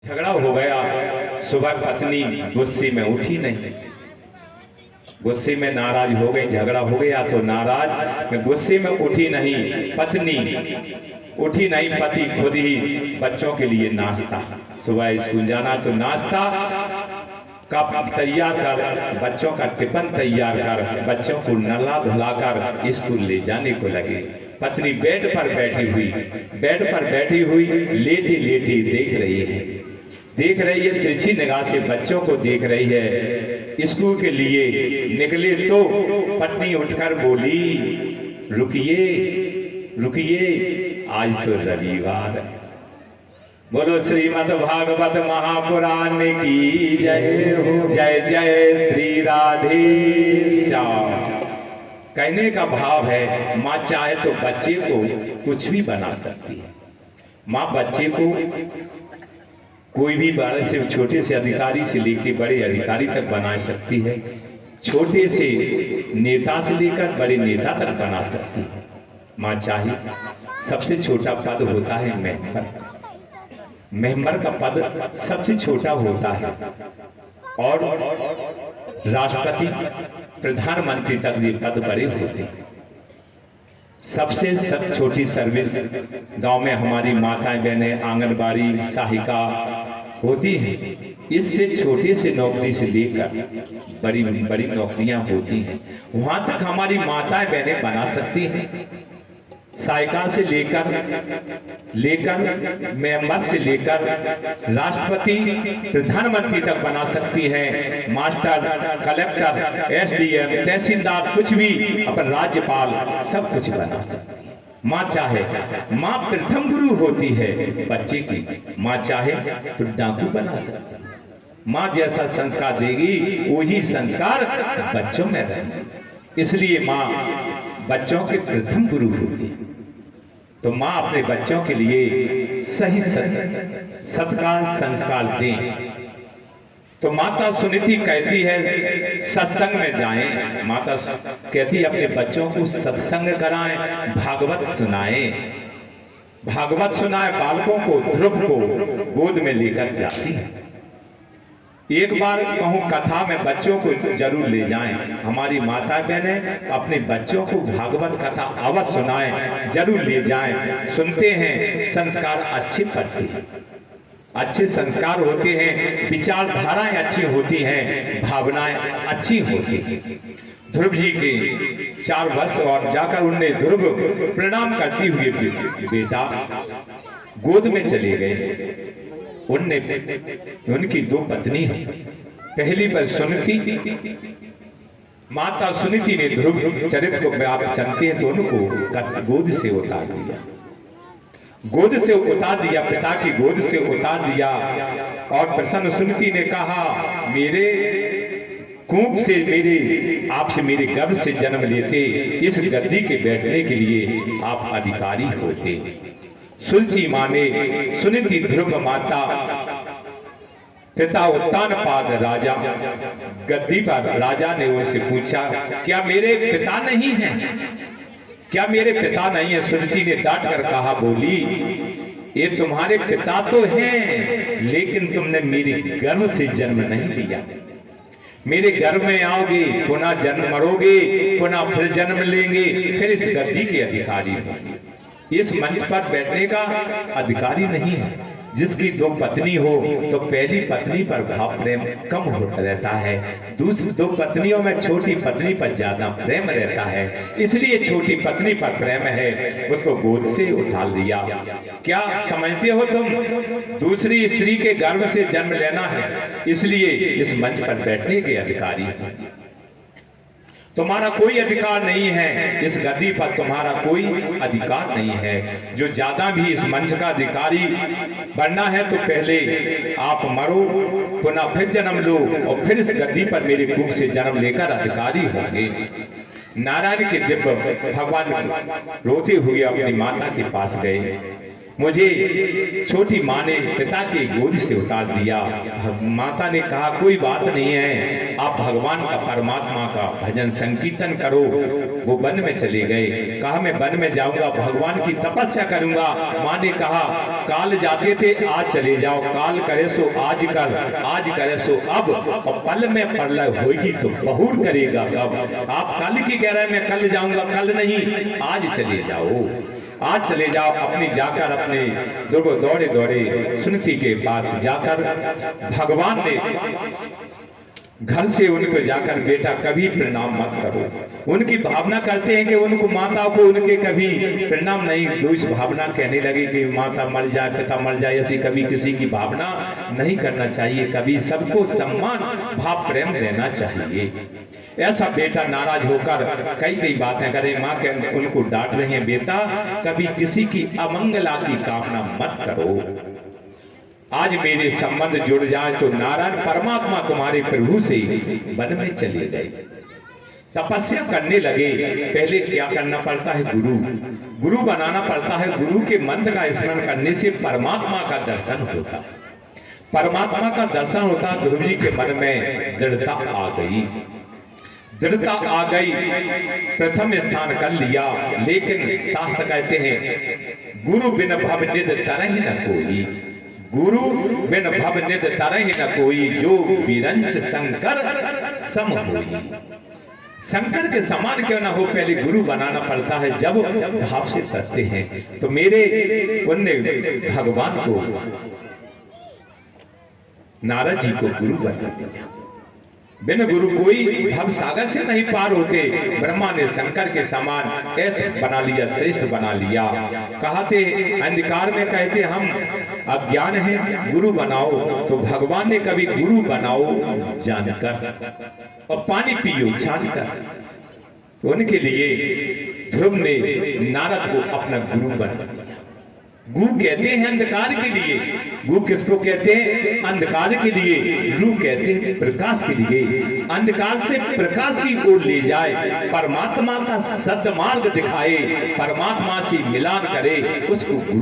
झगड़ा हो गया। सुबह पत्नी गुस्से में उठी नहीं, गुस्से में नाराज हो गई, झगड़ा हो गया तो नाराज में गुस्से में उठी नहीं, पत्नी उठी नहीं, पति खुद ही बच्चों के लिए नाश्ता, सुबह स्कूल जाना तो नाश्ता कप तैयार कर, बच्चों का टिफिन तैयार कर, बच्चों को नहला धुलाकर स्कूल ले जाने को लगे। पत्नी बेड पर बैठी हुई लेटी लेटी देख रही है, तिरछी निगाह से बच्चों को देख रही है। स्कूल के लिए निकले तो पत्नी उठकर बोली, रुकिए आज तो रविवार है। बोलो श्रीमद् भागवत महापुराण की जय हो, जय जय श्री राधे श्याम। कहने का भाव है, माँ चाहे तो बच्चे को कुछ भी बना सकती है। माँ बच्चे को कोई भी बड़े से छोटे से अधिकारी से लेकर बड़े अधिकारी तक बना सकती है, छोटे से नेता से लेकर बड़े नेता तक बना सकती है। माँ चाहे सबसे छोटा पद होता है मेंबर का पद सबसे छोटा होता है, और राष्ट्रपति प्रधानमंत्री तक ये पद बड़े होते हैं। सबसे छोटी सर्विस गांव में हमारी माताएं बहनें आंगनबाड़ी सहायिका होती हैं। इससे छोटे से नौकरी से लेकर बड़ी बड़ी नौकरियां होती हैं, वहां तक हमारी माताएं बहनें बना सकती हैं। सहायिका से लेकर मेंबर से लेकर राष्ट्रपति प्रधानमंत्री तक बना सकती हैं। मास्टर, कलेक्टर, एसडीएम, तहसीलदार, कुछ भी, अपन राज्यपाल, सब कुछ बना सकती है। माँ चाहे, माँ प्रथम गुरु होती है बच्चे की। माँ चाहे तो डाकू बना सकती है। माँ जैसा संस्कार देगी वही संस्कार बच्चों में रहेंगे। इसलिए माँ बच्चों के प्रथम गुरु होती है। तो माँ अपने बच्चों के लिए सही सत्कार संस्कार दें। तो माता सुनीति कहती है सत्संग में जाएं। माता कहती है अपने बच्चों को सत्संग कराएं, भागवत सुनाएं, बालकों को, ध्रुव को गोद में लेकर जाती है। एक बार कहूँ कथा में बच्चों को जरूर ले जाएं। हमारी माता बहनें अपने बच्चों को भागवत कथा अवश्य सुनाएं, जरूर ले जाएं। सुनते हैं, संस्कार अच्छे पड़ते हैं, अच्छे संस्कार होते हैं, विचारधाराएं अच्छी होती हैं, भावनाएं अच्छी होती हैं। ध्रुव जी के 4 वर्ष और जाकर उनने ध्रुव प्रणाम करती हुए बेटा गोद में चले गए। उनकी 2 पत्नी हैं। पहली पर सुनीति, माता सुनीति ने ध्रुव चरित्र को आप जानते हैं, दोनों को गोद से उतार दिया, पिता की गोद से उतार दिया। और प्रसन्न सुनीति ने कहा, मेरे कूक से आपसे मेरे गर्भ से जन्म लेते, इस गद्दी के बैठने के लिए आप अधिकारी होते। सुलची माने सुनीति ध्रुव माता, पिता उत्तानपाद राजा, गद्दी पर राजा ने उनसे पूछा, क्या मेरे पिता नहीं हैं? क्या मेरे पिता नहीं है? सुलची ने डांट कर कहा, बोली, ये तुम्हारे पिता तो हैं, लेकिन तुमने मेरे गर्भ से जन्म नहीं लिया। मेरे गर्भ में आओगे, पुनः जन्म मरोगे, पुनः फिर जन्म लेंगे, फिर इस गद्दी के अधिकारी होंगे। इस मंच पर बैठने का अधिकारी नहीं है। जिसकी 2 पत्नी हो तो पहली पत्नी पर भाव प्रेम कम होता रहता है, दूसरी 2 पत्नियों में छोटी पत्नी पर ज्यादा प्रेम रहता है, इसलिए छोटी पत्नी पर प्रेम है, उसको गोद से उठा लिया। क्या समझते हो तुम? दूसरी स्त्री के गर्भ से जन्म लेना है, इसलिए इस मंच पर बैठने के अधिकारी हैं। तुम्हारा कोई अधिकार नहीं है, इस गद्दी पर तुम्हारा कोई अधिकार नहीं है। जो ज्यादा भी इस मंच का अधिकारी बनना है तो पहले आप मरो, पुनः फिर जन्म लो, और फिर इस गद्दी पर मेरे कुख से जन्म लेकर अधिकारी होंगे। नारायण के दिव्य भगवान रोते हुए अपनी माता के पास गए। मुझे छोटी माँ ने पिता की गोद से उतार दिया। माता ने कहा, कोई बात नहीं है, आप भगवान का, परमात्मा का भजन संकीर्तन करो। वो वन में चले गए। कहा, मैं वन में जाऊंगा, भगवान की तपस्या करूंगा। माँ ने कहा, काल जाते थे आज चले जाओ, काल करे सो आज कर, आज करे सो अब, और पल में प्रलय होगी तो बहुर करेगा कब। आप कल की कह रहे हैं मैं कल जाऊंगा, कल नहीं, आज चले जाओ, आज चले जाओ। अपनी जाकर अपने दौड़े दौड़े सुनती के पास जाकर भगवान ने घर से उनको जाकर बेटा कभी प्रणाम मत करो। उनकी भावना करते हैं कि उनको माता को उनके कभी प्रणाम नहीं, दोष भावना कहने लगे कि माता मर जाए पिता मर जाए, ऐसी कभी किसी की भावना नहीं करना चाहिए। कभी सबको सम्मान भाव प्रेम देना चाहिए। ऐसा बेटा नाराज होकर कई बातें करे, माँ के उनको डांट रहे हैं, बेटा कभी किसी की अमंगला की कामना मत करो। आज मेरे संबंध जुड़ जाए तो नारायण परमात्मा तुम्हारे प्रभु से वन में चले गए, तपस्या करने लगे। पहले क्या करना पड़ता है, गुरु बनाना पड़ता है। गुरु के मंत्र का स्मरण करने से परमात्मा का दर्शन होता है, परमात्मा का दर्शन होता। ध्रुव जी के मन में दृढ़ता आ गई, दृढ़ता आ गई, प्रथम स्थान कर लिया। लेकिन शास्त्र कहते हैं गुरु बिन भव निध तरहि न कोई, गुरु बिन भव निध तरहि न कोई, जो बिरंच शंकर सम होई। शंकर के समान क्यों ना हो, पहले गुरु बनाना पड़ता है जब भाव से करते हैं। तो मेरे पुण्य भगवान को नारद जी को गुरु बना दिया। बिन गुरु कोई भव सागर से नहीं पार होते। ब्रह्मा ने शंकर के समान ऐसे बना लिया, श्रेष्ठ बना लिया। कहते अंधकार में कहते हम अज्ञान है, गुरु बनाओ। तो भगवान ने कभी गुरु बनाओ जानकर, और पानी पियो छानकर। तो उनके लिए ध्रुव ने नारद को अपना गुरु बना दिया। गु कहते हैं अंधकार के लिए, गु किसको कहते हैं, अंधकार के लिए। रू कहते हैं प्रकाश के लिए, अंधकार से प्रकाश की ओर ले जाए, परमात्मा का सद्मार्ग दिखाए, परमात्मा से मिलान करे, उसको गुरु